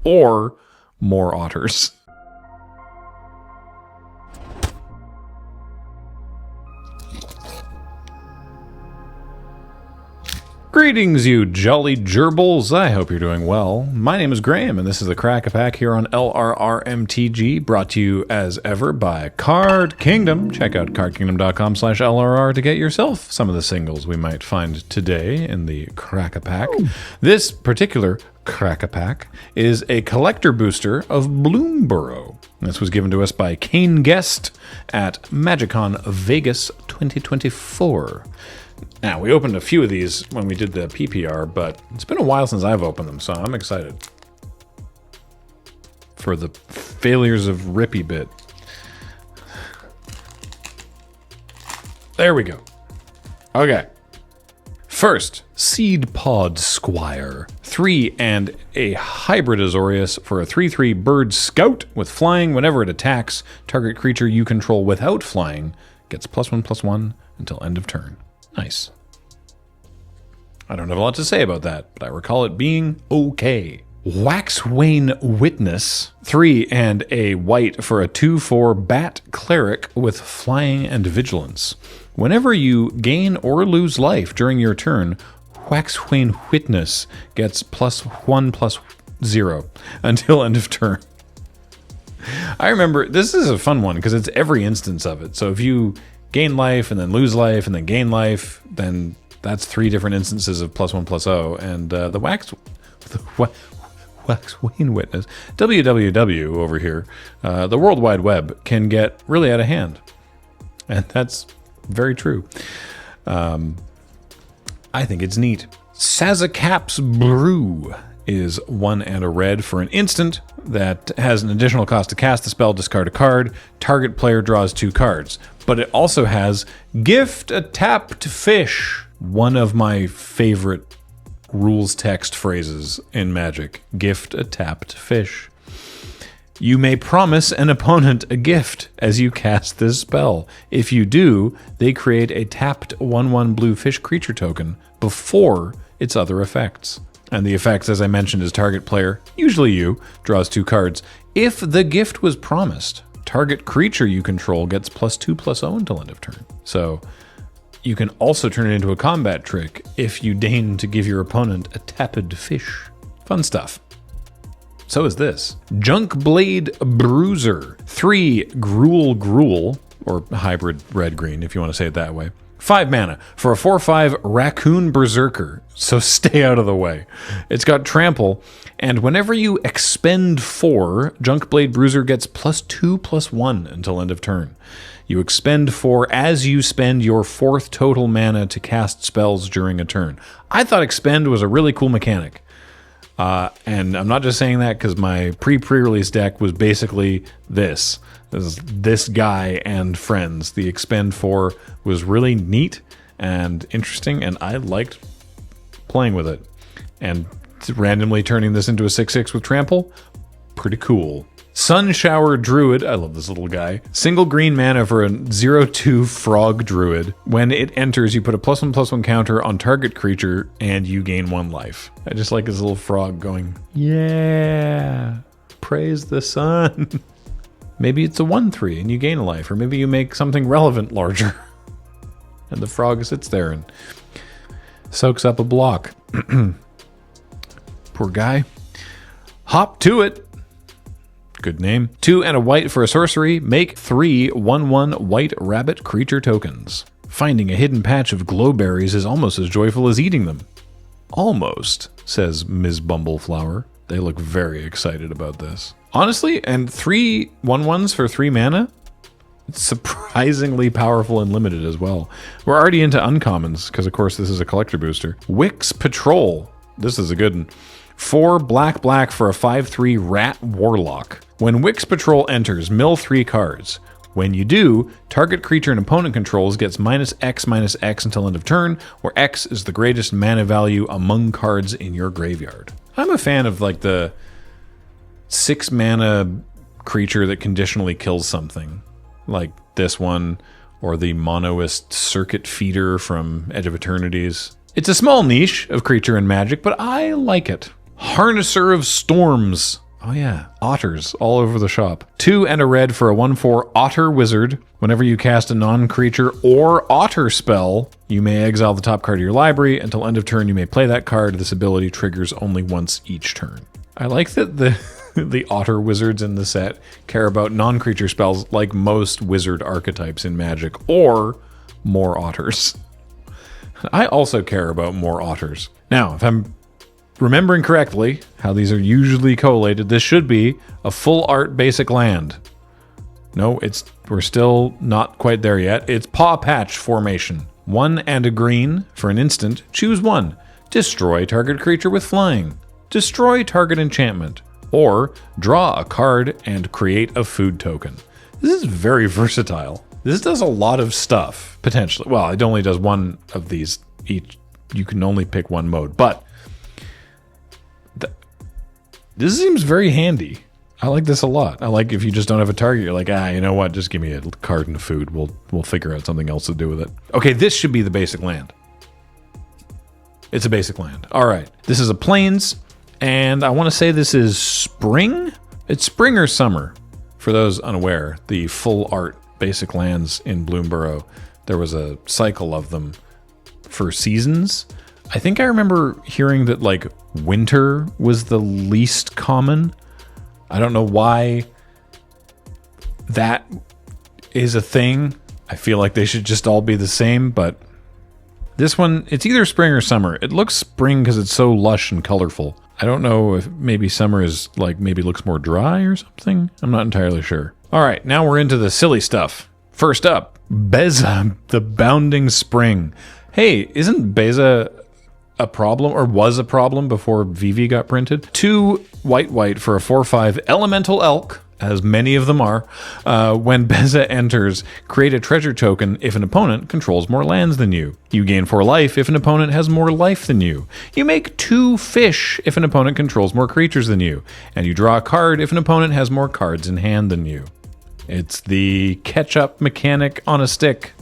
or more otters. Greetings, you jolly gerbils. I hope you're doing well. My name is Graham, and this is the Crack-A-Pack here on LRRMTG, brought to you as ever by Card Kingdom. Check out cardkingdom.com/LRR to get yourself some of the singles we might find today in the Crack-A-Pack. This particular Crack-A-Pack is a collector booster of Bloomburrow. This was given to us by Kane Guest at MagicCon Vegas 2024. Now, we opened a few of these when we did the PPR, but it's been a while since I've opened them, so I'm excited for the failures of Rippy Bit. There we go. Okay. First, Seed Pod Squire. 3 and a hybrid Azorius for a 3/3 bird scout with flying. Whenever it attacks, target creature you control without flying gets +1/+1 until end of turn. Nice. I don't have a lot to say about that, but I recall it being okay. Waxwane Witness, 3 and a white for a 2/4 bat cleric with flying and vigilance. Whenever you gain or lose life during your turn, Waxwane Witness gets +1/+0 until end of turn. I remember, this is a fun one because it's every instance of it. So if you gain life and then lose life and then gain life, then that's 3 different instances of +1/+0. And the Waxwane Witness, WWW over here, the World Wide Web can get really out of hand. And that's very true. I think it's neat. Sazakap's Brew is 1 and a red for an instant that has an additional cost to cast the spell, discard a card, target player draws 2 cards. But it also has Gift a Tapped Fish, one of my favorite rules text phrases in Magic. Gift a tapped fish. You may promise an opponent a gift as you cast this spell. If you do, they create a tapped 1/1 blue fish creature token before its other effects. And the effects, as I mentioned, is target player, usually you, draws 2 cards. If the gift was promised, target creature you control gets +2/+0 until end of turn. So you can also turn it into a combat trick if you deign to give your opponent a tapped fish. Fun stuff. So is this. Junkblade Bruiser. 3 Gruul, or hybrid red-green if you want to say it that way. 5 mana for a 4/5 Raccoon Berserker, so stay out of the way. It's got trample, and whenever you expend 4, Junkblade Bruiser gets +2/+1 until end of turn. You expend 4 as you spend your 4th total mana to cast spells during a turn. I thought expend was a really cool mechanic. And I'm not just saying that because my pre-release deck was basically this. This guy and friends. The expend 4 was really neat and interesting, and I liked playing with it. And randomly turning this into a 6/6 with trample, pretty cool. Sunshower Druid, I love this little guy. Single green mana for a 0/2 Frog Druid. When it enters, you put a +1/+1 counter on target creature, and you gain 1 life. I just like his little frog going, yeah, praise the sun. Maybe it's a 1/3 and you gain a life, or maybe you make something relevant larger. And the frog sits there and soaks up a block. Poor guy. Hop to it. Good name. 2 and a white for a sorcery. Make 3 1/1 white rabbit creature tokens. Finding a hidden patch of glowberries is almost as joyful as eating them. Almost, says Ms. Bumbleflower. They look very excited about this. Honestly, and 3 1/1s for 3 mana? It's surprisingly powerful and limited as well. We're already into uncommons, because of course this is a collector booster. Wix Patrol. This is a good one. 4 black for a 5/3 Rat Warlock. When Wix Patrol enters, mill 3 cards. When you do, target creature an opponent controls gets -X/-X until end of turn, where X is the greatest mana value among cards in your graveyard. I'm a fan of like the 6 mana creature that conditionally kills something, like this one, or the Monoist Circuit Feeder from Edge of Eternities. It's a small niche of creature in Magic, but I like it. Harnesser of Storms. Oh yeah, otters all over the shop. 2 and a red for a 1/4 Otter Wizard. Whenever you cast a non-creature or otter spell, you may exile the top card of your library. Until end of turn, you may play that card. This ability triggers only once each turn. I like that the otter wizards in the set care about non-creature spells like most wizard archetypes in Magic, or more otters. I also care about more otters. Now, if I'm remembering correctly how these are usually collated, this should be a full art basic land. No, we're still not quite there yet. It's Paw Patch formation. 1 and a green for an instant. Choose 1. Destroy target creature with flying. Destroy target enchantment. Or draw a card and create a food token. This is very versatile. This does a lot of stuff, potentially. Well, it only does one of these each. You can only pick one mode, but this seems very handy. I like this a lot. I like if you just don't have a target, you're like, you know what? Just give me a card and food. We'll figure out something else to do with it. Okay, this should be the basic land. It's a basic land. All right. This is a plains, and I want to say this is spring. It's spring or summer. For those unaware, the full art basic lands in Bloomburrow, there was a cycle of them for seasons. I think I remember hearing that like winter was the least common. I don't know why that is a thing. I feel like they should just all be the same, but this one, it's either spring or summer. It looks spring because it's so lush and colorful. I don't know if maybe summer is like, maybe looks more dry or something. I'm not entirely sure. All right, now we're into the silly stuff. First up, Beza, the Bounding Spring. Hey, isn't Beza a problem, or was a problem before VV got printed? 2 white for a 4/5 Elemental Elk, as many of them are. When Beza enters, create a treasure token if an opponent controls more lands than you. You gain 4 life if an opponent has more life than you. You make 2 fish if an opponent controls more creatures than you. And you draw a card if an opponent has more cards in hand than you. It's the catch-up mechanic on a stick,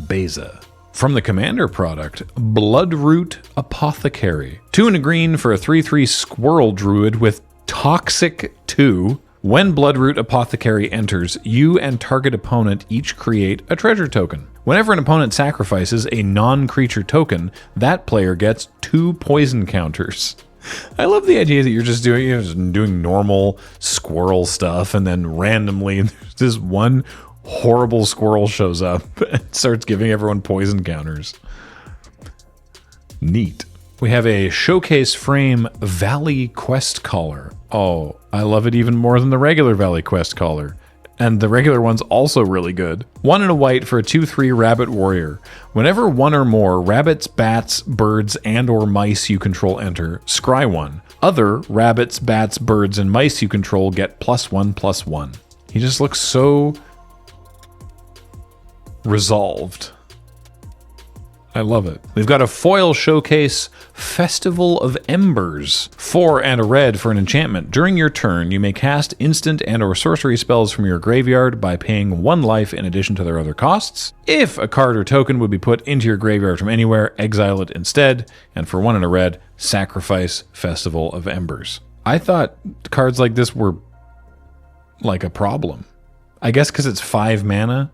Beza. From the Commander product, Bloodroot Apothecary. 2 and a green for a 3/3 Squirrel Druid with Toxic 2. When Bloodroot Apothecary enters, you and target opponent each create a treasure token. Whenever an opponent sacrifices a non-creature token, that player gets 2 poison counters. I love the idea that you're just doing normal squirrel stuff, and then randomly there's this one horrible squirrel shows up and starts giving everyone poison counters. Neat. We have a showcase frame Valley Quest Caller. Oh, I love it even more than the regular Valley Quest Caller. And the regular one's also really good. 1 and a white for a 2/3 Rabbit Warrior. Whenever 1 or more rabbits, bats, birds, and or mice you control enter, scry 1. Other rabbits, bats, birds, and mice you control get +1/+1. He just looks so resolved. I love it. We've got a foil showcase, Festival of Embers. 4 and a red for an enchantment. During your turn, you may cast instant and or sorcery spells from your graveyard by paying 1 life in addition to their other costs. If a card or token would be put into your graveyard from anywhere, exile it instead. And for 1 and a red, sacrifice Festival of Embers. I thought cards like this were like a problem. I guess because it's 5 mana.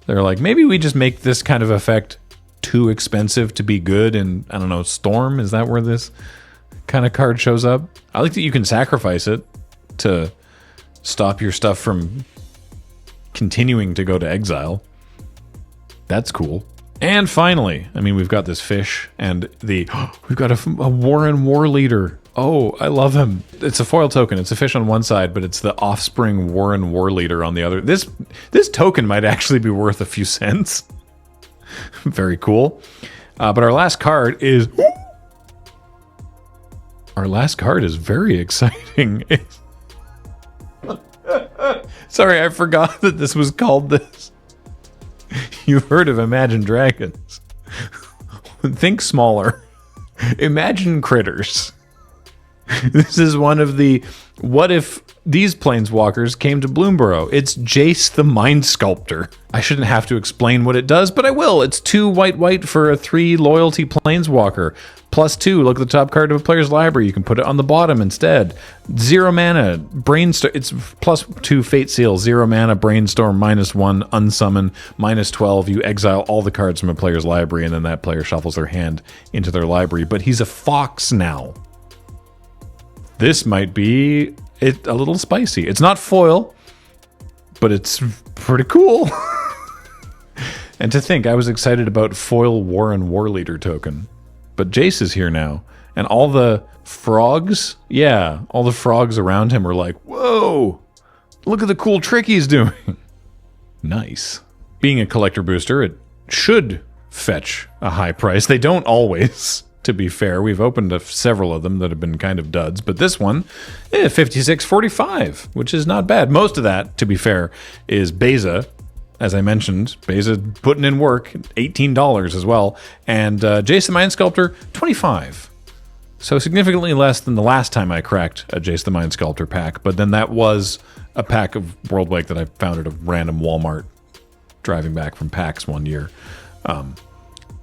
They're like, maybe we just make this kind of effect too expensive to be good in, I don't know, Storm? Is that where this kind of card shows up? I like that you can sacrifice it to stop your stuff from continuing to go to exile. That's cool. And finally, I mean, we've got this fish and we've got a Warren War Leader. Oh, I love him. It's a foil token. It's a fish on one side, but it's the offspring Warren War Leader on the other. This token might actually be worth a few cents. Very cool. But our last card is very exciting. Sorry, I forgot that this was called this. You've heard of Imagine Dragons. Think smaller. Imagine Critters. This is one of the, what if these planeswalkers came to Bloomburrow? It's Jace the Mind Sculptor. I shouldn't have to explain what it does, but I will. It's 2 white for a 3 loyalty planeswalker. +2, look at the top card of a player's library. You can put it on the bottom instead. 0 mana, brainstorm. It's +2 Fate Seal, 0 mana, brainstorm, -1, unsummon, -12. You exile all the cards from a player's library, and then that player shuffles their hand into their library. But he's a fox now. This might be a little spicy. It's not foil, but it's pretty cool. And to think, I was excited about foil Warren Warleader token. But Jace is here now, and all the frogs, yeah, all the frogs around him are like, whoa, look at the cool trick he's doing. Nice. Being a collector booster, it should fetch a high price. They don't always, to be fair. We've opened several of them that have been kind of duds, but this one, $56.45, which is not bad. Most of that, to be fair, is Beza. As I mentioned, Beza putting in work, $18 as well. And Jace the Mind Sculptor, $25. So significantly less than the last time I cracked a Jace the Mind Sculptor pack. But then that was a pack of Worldwake that I found at a random Walmart driving back from PAX one year.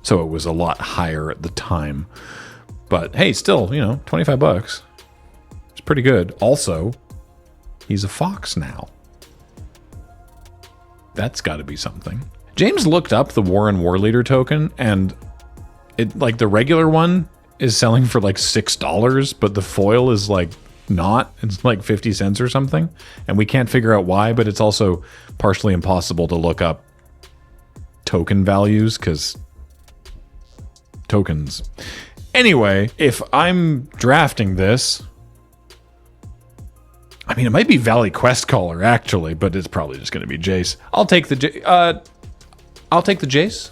So it was a lot higher at the time. But hey, still, $25. It's pretty good. Also, he's a fox now. That's got to be something. James looked up the Warren Warleader token, and it, like, the regular one is selling for like $6, but the foil is like not. It's like 50 cents or something, and we can't figure out why. But it's also partially impossible to look up token values because tokens. Anyway, if I'm drafting this, I mean, it might be Valley Quest Caller, actually, but it's probably just going to be Jace. I'll take the Jace.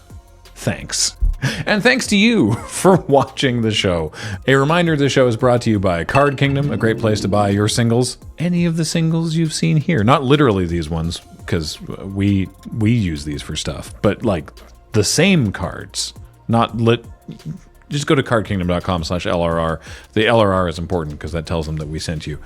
Thanks. And thanks to you for watching the show. A reminder, the show is brought to you by Card Kingdom, a great place to buy your singles. Any of the singles you've seen here. Not literally these ones, because we use these for stuff, but like the same cards. Just go to cardkingdom.com/LRR. The LRR is important because that tells them that we sent you.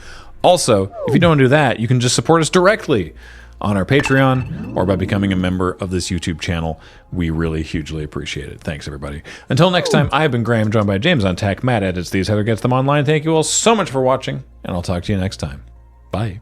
Also, if you don't do that, you can just support us directly on our Patreon or by becoming a member of this YouTube channel. We really hugely appreciate it. Thanks, everybody. Until next time, I've been Graham, joined by James on tech. Matt edits these. Heather gets them online. Thank you all so much for watching, and I'll talk to you next time. Bye.